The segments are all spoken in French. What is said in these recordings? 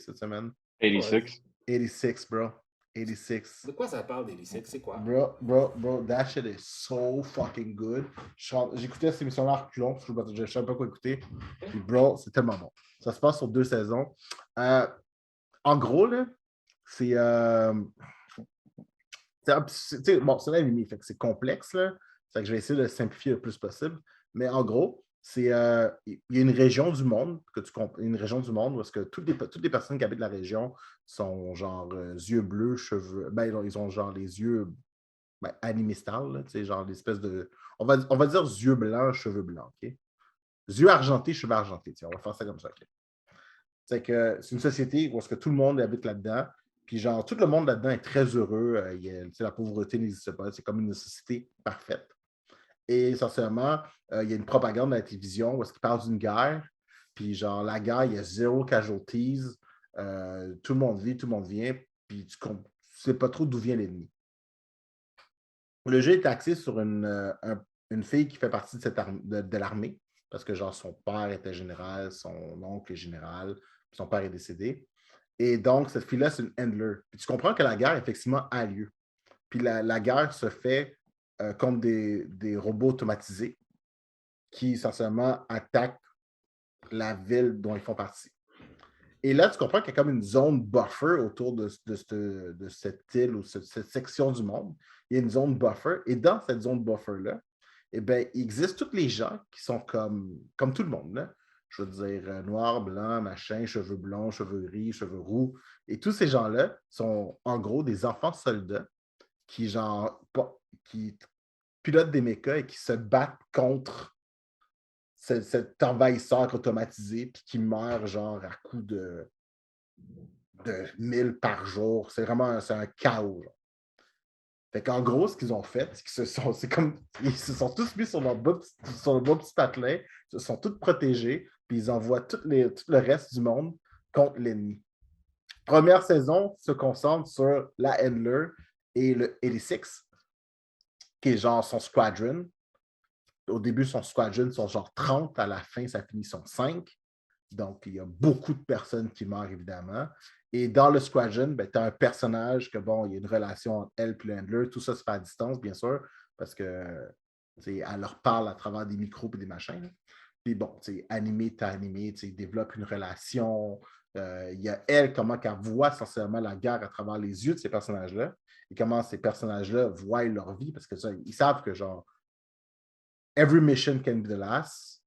cette semaine. 86. 86, bro. 86. De quoi ça parle, d'Elysée? C'est quoi? Bro, that shit is so fucking good. J'écoutais cette émission-là en reculons, parce que je ne savais pas quoi écouter. Puis, bro, c'est tellement bon. Ça se passe sur 2 saisons. En gros, là, c'est. Bon, c'est l'anime, fait que c'est complexe, là. Fait que je vais essayer de le simplifier le plus possible. Mais en gros, il y a une région du monde, une région du monde où est-ce que toutes les personnes qui habitent la région sont genre yeux bleus, cheveux. Ben, ils ont genre les yeux animistales, là, tu sais, genre l'espèce de. On va dire yeux blancs, cheveux blancs, OK? Yeux argentés, cheveux argentés. On va faire ça comme ça, OK? C'est que c'est une société où est-ce que tout le monde habite là-dedans. Puis genre, tout le monde là-dedans est très heureux. La pauvreté n'existe pas. C'est comme une société parfaite. Et essentiellement, il y a une propagande à la télévision où est-ce qu'il parle d'une guerre. Puis genre, la guerre, il y a zéro casualties. Tout le monde vit, tout le monde vient. Puis tu ne sais pas trop d'où vient l'ennemi. Le jeu est axé sur une fille qui fait partie de l'armée. Parce que genre, son père était général, son oncle est général, puis son père est décédé. Et donc, cette fille-là, c'est une handler. Puis tu comprends que la guerre, effectivement, a lieu. Puis la guerre se fait contre des robots automatisés qui, essentiellement, attaquent la ville dont ils font partie. Et là, tu comprends qu'il y a comme une zone buffer autour de cette île ou cette section du monde. Il y a une zone buffer. Et dans cette zone buffer-là, eh bien, il existe tous les gens qui sont comme tout le monde, là. Je veux dire, noir, blanc, machin, cheveux blonds, cheveux gris, cheveux roux. Et tous ces gens-là sont, en gros, des enfants soldats qui, genre, qui pilotent des mechas et qui se battent contre cet envahisseur automatisé puis qui meurt, genre, à coups de 1000 par jour. C'est vraiment un chaos, genre. Fait qu'en gros, ce qu'ils ont fait, c'est comme ils se sont tous mis sur le beau petit patelin, ils se sont tous protégés, puis ils envoient tout le reste du monde contre l'ennemi. Première saison se concentre sur la Handler et le 86, qui est genre son squadron. Au début, son squadron sont genre 30, à la fin, ça finit son 5. Donc, il y a beaucoup de personnes qui meurent, évidemment. Et dans le squadron, ben, tu as un personnage que, bon, il y a une relation entre elle et le handler. Tout ça se fait à distance, bien sûr, parce que elle leur parle à travers des micros et des machins. Là. Puis bon, animé, t'as animé, ils développent une relation. Il y a elle, comment qu'elle voit essentiellement la guerre à travers les yeux de ces personnages-là. Et comment ces personnages-là voient leur vie, parce que ils savent que, genre, every mission can be the last.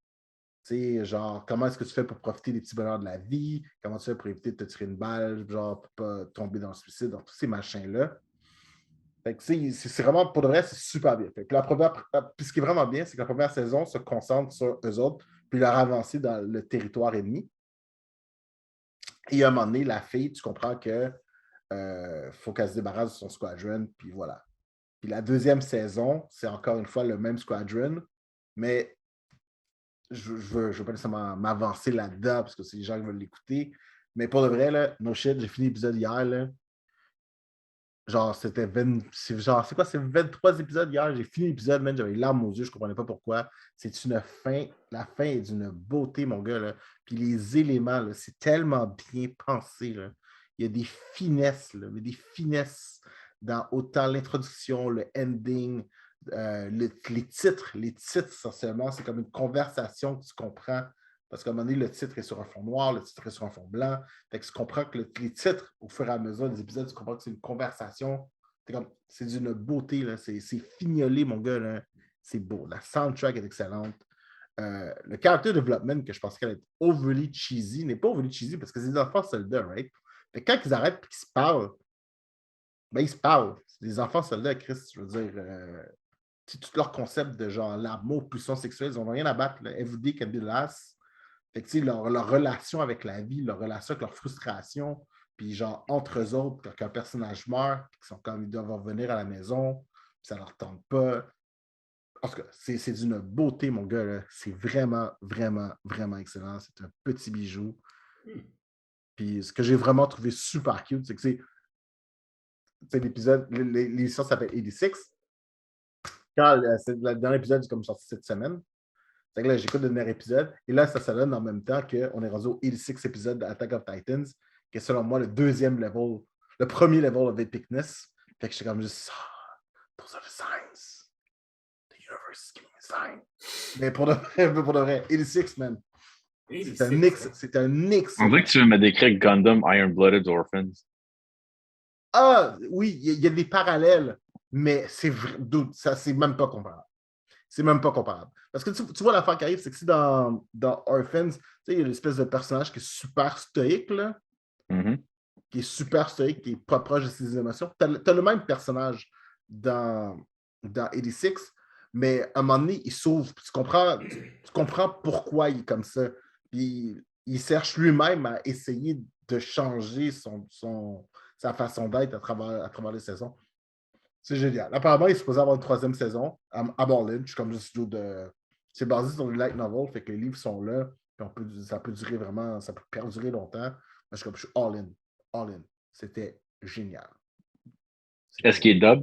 Tu sais, genre, comment est-ce que tu fais pour profiter des petits bonheurs de la vie? Comment tu fais pour éviter de te tirer une balle, genre, pour pas tomber dans le suicide, dans tous ces machins-là. Fait que, tu sais, c'est vraiment, pour de vrai, c'est super bien. Fait que puis ce qui est vraiment bien, c'est que la première saison se concentre sur eux autres, puis leur avancée dans le territoire ennemi. Et à un moment donné, la fille, tu comprends que faut qu'elle se débarrasse de son squadron, puis voilà. Puis la deuxième saison, c'est encore une fois le même squadron, mais je veux pas nécessairement m'avancer là-dedans parce que c'est les gens qui veulent l'écouter. Mais pour de vrai, là, no shit, j'ai fini l'épisode hier. Là. Genre, c'était 20. C'est quoi, c'est 23 épisodes hier. J'ai fini l'épisode, man, j'avais les larmes aux yeux, je comprenais pas pourquoi. C'est une fin. La fin est d'une beauté, mon gars. Là. Puis les éléments, là, c'est tellement bien pensé. Là. Il y a des finesses, là, mais des finesses dans autant l'introduction, le ending, les titres, essentiellement, c'est comme une conversation que tu comprends. Parce qu'à un moment donné, le titre est sur un fond noir, le titre est sur un fond blanc. Fait que tu comprends que les titres, au fur et à mesure des épisodes, tu comprends que c'est une conversation. C'est d'une beauté, là. C'est fignolé, mon gars. Là. C'est beau. La soundtrack est excellente. Le character development, que je pensais qu'elle allait être overly cheesy, n'est pas overly cheesy parce que c'est des enfants soldats, right? Fait que quand ils arrêtent et qu'ils se parlent, ben ils se parlent. C'est des enfants soldats, Chris, je veux dire. Tout leur concept de genre l'amour, pulsion sexuelle, ils n'ont rien à battre. Là. Everyday can be last. Fait que, leur relation avec la vie, leur relation avec leur frustration, puis genre entre eux autres, quand un personnage meurt, puis qu'ils sont comme ils doivent revenir à la maison, puis ça leur tente pas. En tout cas, c'est d'une beauté, mon gars. Là. C'est vraiment, vraiment, vraiment excellent. C'est un petit bijou. Puis ce que j'ai vraiment trouvé super cute, c'est que c'est l'épisode, l'émission s'appelle 86. Quand le dernier épisode est comme sorti cette semaine. C'est que là, j'écoute le dernier épisode. Et là, ça donne en même temps qu'on est rendu au 86 épisode d'Attack of Titans, qui est selon moi le deuxième level, le premier level of epicness. Fait que j'étais comme juste, those are the signs. The universe is giving me signs. Mais pour de vrai, 86, man. C'est un On dirait que tu veux me décrire Gundam Iron-Blooded Orphans. Ah, oui, il y a des parallèles, mais c'est même pas comparable. C'est même pas comparable. Parce que tu vois, l'affaire qui arrive, c'est que si dans Orphans, tu sais, il y a l'espèce de personnage qui est super stoïque, là, qui est super stoïque, qui est pas proche de ses émotions. T'as le même personnage dans 86, mais à un moment donné, il s'ouvre. Tu comprends pourquoi il est comme ça. Puis il cherche lui-même à essayer de changer sa façon d'être à travers les saisons. C'est génial. Apparemment, il est supposé avoir une troisième saison à Berlin. Je suis comme le studio de. C'est basé sur les light novels, fait que les livres sont là. Ça peut durer vraiment, ça peut perdurer longtemps. Je suis all in. All in. C'était génial. Est-ce qu'il est dub?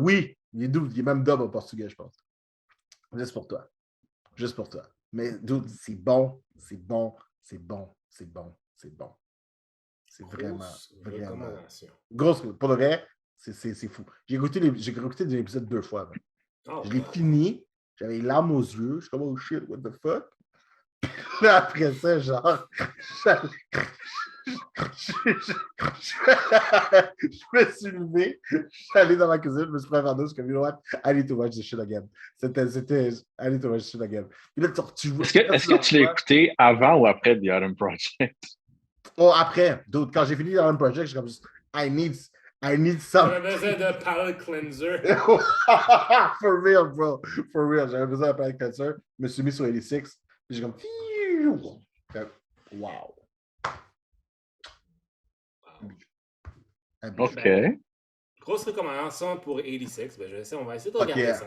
Oui, il est même dub en portugais, je pense. Juste pour toi. Juste pour toi. Mais dude, c'est bon, c'est bon, c'est bon, c'est bon, c'est bon. C'est vraiment, vraiment. Grosse, pour le vrai, c'est fou. J'ai écouté des épisodes 2 fois. Je l'ai fini, j'avais les larmes aux yeux, je suis comme oh shit, what the fuck? Là, après ça, genre, je me suis levé, je suis allé dans ma cuisine, je me suis pris un verre d'eau, je suis comme, you know what, I need to watch this shit again. I need to watch this shit again. Puis là, Est-ce que tu l'as écouté avant ou après The Autumn Project? Oh, après, d'autres. Quand j'ai fini The Autumn Project, je suis comme, I need some. J'avais besoin de palate cleanser. For real, bro. For real. J'avais besoin d'un palate cleanser. Je me suis mis sur 86. Puis j'ai comme. Wow. OK. Grosse recommandation pour 86. Ben, on va essayer de regarder ça.